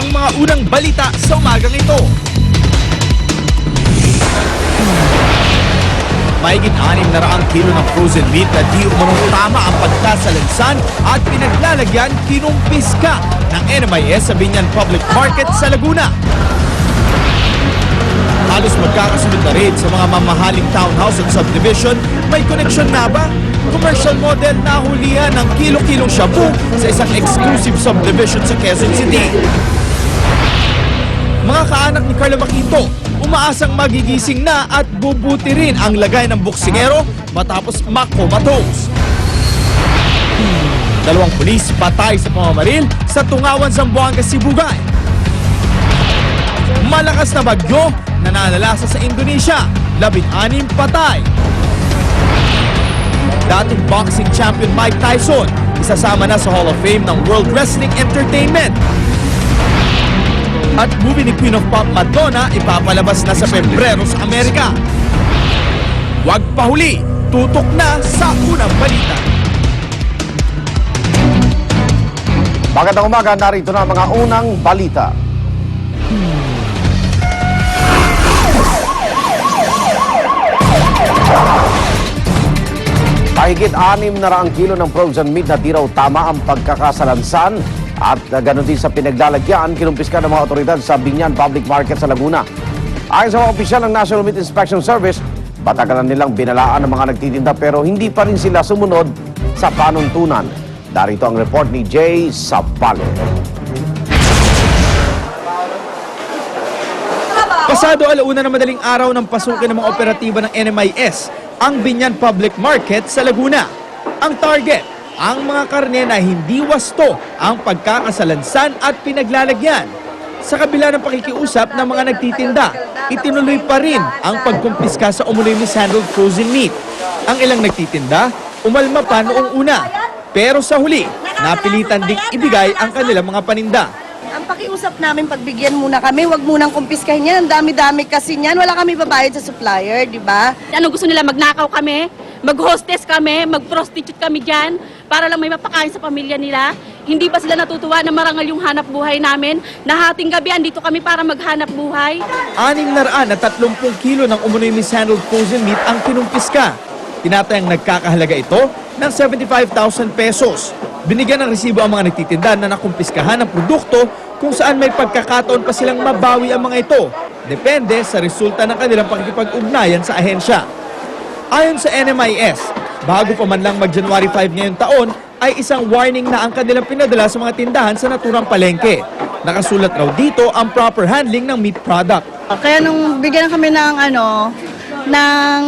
ang mga unang balita sa umagang ito. Mahigit 600 kilo ng frozen meat na di umunong tama ang pagkasalansan at pinaglalagyan kinumpiska ng NMIS sa Binyan Public Market sa Laguna. Halos magkakasunod na rin sa mga mamahaling townhouse at subdivision. May koneksyon na ba? Commercial model na hulihan ng kilo-kilong shabu sa isang exclusive subdivision sa Quezon City. Mga kaanak ni Carla Maquinto, umaasang magigising na at bubuti rin ang lagay ng buksingero matapos makomatose. Dalawang pulis patay sa pamamaril sa Tungawan, Zamboanga, Sibugay. Malakas na bagyo na nanalasa sa Indonesia, 16 patay. Dating boxing champion Mike Tyson, isasama na sa Hall of Fame ng World Wrestling Entertainment. At movie ni Queen of Pop Madonna ipapalabas na sa Pebrero sa Amerika. Huwag pahuli, tutok na sa unang balita. Magandang umaga, narito na ang mga unang balita. Mahigit 600 kilo ng frozen meat na di raw tama ang pagkakasalansan at ganoon din sa pinaglalagyan, kinumpiska ng mga otoridad sa Binyan Public Market sa Laguna. Ayon sa mga opisyal ng National Meat Inspection Service, batagalan nilang binalaan ng mga nagtitinda pero hindi pa rin sila sumunod sa panuntunan. Darito ang report ni Jay Sapale. Pasado alauna na madaling araw ng pasukin ng mga operatiba ng NMIS ang Binyan Public Market sa Laguna. Ang target, ang mga karne na hindi wasto ang pagkakasalansan at pinaglalagyan. Sa kabila ng pakikiusap ng mga nagtitinda, itinuloy pa rin ang pagkumpiska sa umunoy mishandled frozen meat. Ang ilang nagtitinda, umalma pa noong una. Pero sa huli, napilitan ding ibigay ang kanilang mga paninda. Ang pakiusap namin, pagbigyan muna kami, wag munang kumpiskahin yan. Ang dami-dami kasi niyan. Wala kami babayad sa supplier, di ba? Ano gusto nila? Magnakaw kami, mag-hostess kami, mag-prostitute kami dyan para lang may mapakain sa pamilya nila. Hindi ba sila natutuwa na marangal yung hanap buhay namin? Na hating gabi, andito kami para maghanap buhay. 630 kilo ng umunoy mishandled frozen meat ang kinumpiska. Tinatayang nagkakahalaga ito ng 75,000 pesos. Binigyan ng resibo ang mga nagtitinda na nakumpiskahan ng produkto kung saan may pagkakataon pa silang mabawi ang mga ito. Depende sa resulta ng kanilang pakikipag-ugnayan sa ahensya. Ayon sa NMIS, bago pa man lang mag-January 5 ngayong taon, ay isang warning na ang kanilang pinadala sa mga tindahan sa naturang palengke. Nakasulat raw dito ang proper handling ng meat product. Kaya nung bigyan kami ng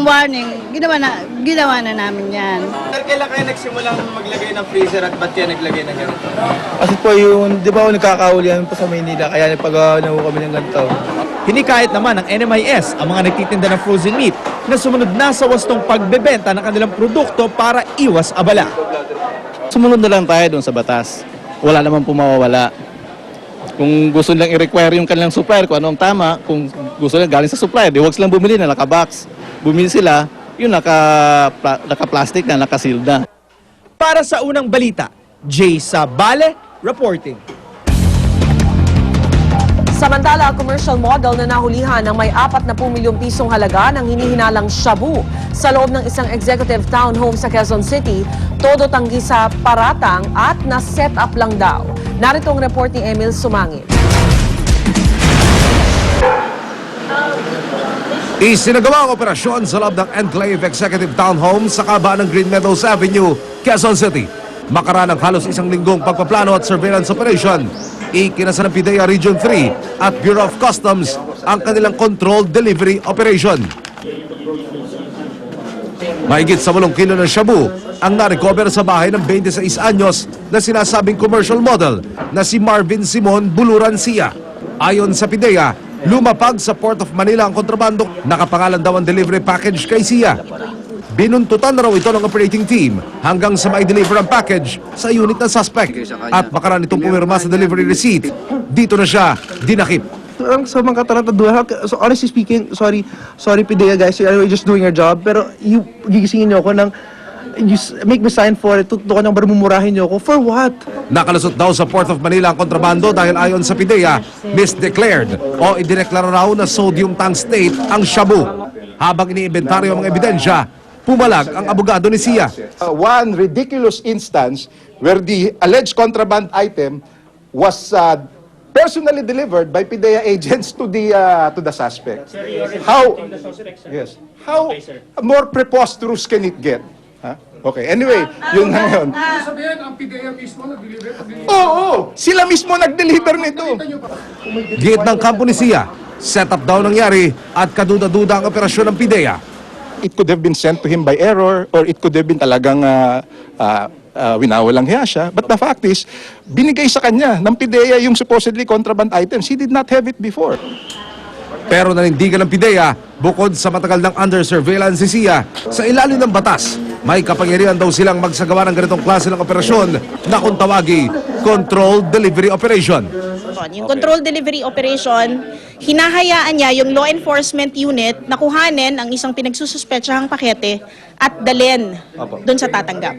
warning, ginawa na namin yan. Sir, kailan kayo nagsimulang maglagay ng freezer at ba't kayo naglagay ng ganito? Kasi po yung, di ba nagkakahulihan po sa Maynila, kaya nagpagawa kami ng ganito. Hinikayat naman ng NMIS ang mga nagtitinda ng frozen meat na sumunod na sa wastong pagbebenta ng kanilang produkto para iwas abala. Sumunod na lang tayo doon sa batas. Wala naman po mawawala. Kung gusto nilang i-require yung kanilang supplier kung anong tama, kung gusto nilang galing sa supplier, di huwag silang bumili na naka-box. Bumili sila, yung naka-plastic na, naka-sealed na. Para sa unang balita, Jay Sabale reporting. Samantala, commercial model na nahulihan ng may 40 milyong pisong halaga ng hinihinalang shabu sa loob ng isang executive townhome sa Quezon City, todo tanggi sa paratang at na-set up lang daw. Narito ang report ni Emil Sumangit. Isinagawa ang operasyon sa loob ng Enclave Executive Townhome sa kabaan ng Green Meadows Avenue, Quezon City. Makaraan ng halos isang linggong pagpaplano at surveillance operation. Ikinasa ng PIDEA Region 3 at Bureau of Customs ang kanilang controlled delivery operation. Mahigit sa 8 kilo ng shabu ang narecover sa bahay ng 26 anyos na sinasabing commercial model na si Marvin Simon Buluran Sia. Ayon sa PIDEA, lumapag sa Port of Manila ang kontrabando. Nakapangalan daw ang delivery package kay Sia. Binuntutan na raw ito ng operating team hanggang sa mai-deliver ang package sa unit ng suspect. At makaraan itong pumirma sa delivery receipt. Dito na siya dinakip. Sa mga katarantaduhan, so honestly speaking, sorry PIDEA guys, you're just doing your job, pero gigisingin niyo ako ng make me sign for it. Tutukan ng barumumurahin niyo ako. For what? Nakalusot daw sa Port of Manila ang kontrabando dahil ayon sa PIDEA, misdeclared o idineklara raw na sodium tungstate ang shabu. Habang iniimbentaryo ang mga ebidensya, pumalag ang abogado ni Sia. One ridiculous instance where the alleged contraband item was personally delivered by PIDEA agents to the suspect. How more preposterous can it get? Huh? Okay, anyway, yun na yun. Oo, sila mismo nag-deliver nito. Giit ng kampo ni Sia, setup daw nangyari at kaduda-duda ang operasyon ng PIDEA. It could have been sent to him by error or it could have been talagang winawalang hiya siya. But the fact is, binigay sa kanya ng PIDEA yung supposedly contraband items. He did not have it before. Pero nanindigan ng PIDEA, bukod sa matagal ng under surveillance si Sia, sa ilalim ng batas, may kapangyarihan daw silang magsagawa ng ganitong klase ng operasyon na kung tawagi, controlled delivery operation. Yung control delivery operation, hinahayaan niya yung law enforcement unit na kuhanin ang isang pinagsususpetsahang pakete at dalhin doon sa tatanggap.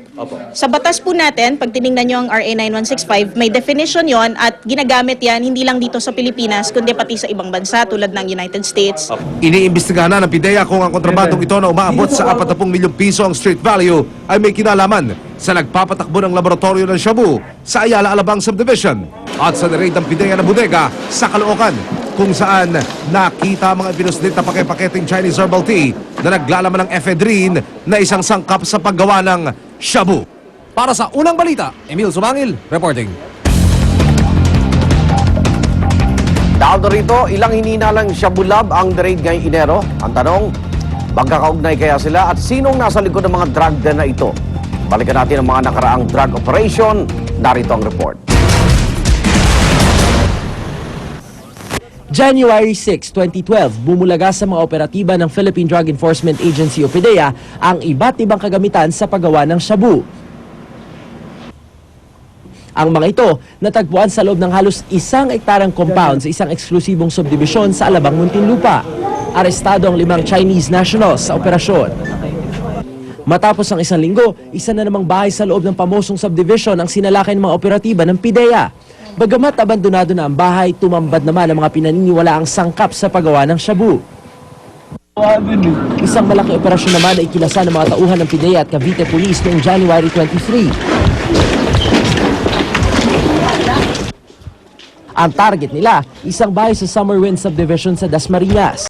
Sa batas po natin, pag tinignan nyo ang RA 9165, may definition yon at ginagamit yan hindi lang dito sa Pilipinas, kundi pati sa ibang bansa tulad ng United States. Iniimbestigahan na ng PIDEA kung ang kontrabandong ito na umaabot sa 40 milyong piso ang street value ay may kinalaman sa nagpapatakbo ng laboratorio ng shabu sa Ayala Alabang Subdivision at sa niraid ng PIDEA na bodega sa Caloocan kung saan nakita mga pinuslit na paketeng Chinese herbal tea na naglalaman ng ephedrine na isang sangkap sa paggawa ng shabu. Para sa Unang Balita, Emil Sumangil, reporting. Dahil rito, ilang hininalang shabu lab ang raid ngayong Enero? Ang tanong, magkakaugnay kaya sila at sinong nasa likod ng mga drug den na ito? Balikan natin ang mga nakaraang drug operation. Narito ang report. January 6, 2012, bumulaga sa mga operatiba ng Philippine Drug Enforcement Agency o PIDEA ang iba't ibang kagamitan sa paggawa ng shabu. Ang mga ito natagpuan sa loob ng halos 1 hektarang compound sa isang eksklusibong subdivision sa Alabang, Muntinlupa. Arestado ang 5 Chinese nationals sa operasyon. Matapos ang 1 linggo, isa na namang bahay sa loob ng pamosong subdivision ang sinalakay ng mga operatiba ng PIDEA. Bagamat abandonado na ang bahay, tumambad naman ang mga pinaniniwalaang sangkap sa paggawa ng shabu. Isang malaking operasyon naman ay ikinasa ng mga tauhan ng PIDEA at Cavite Police noong January 23. Ang target nila, isang bahay sa Summerwind Subdivision sa Dasmariñas.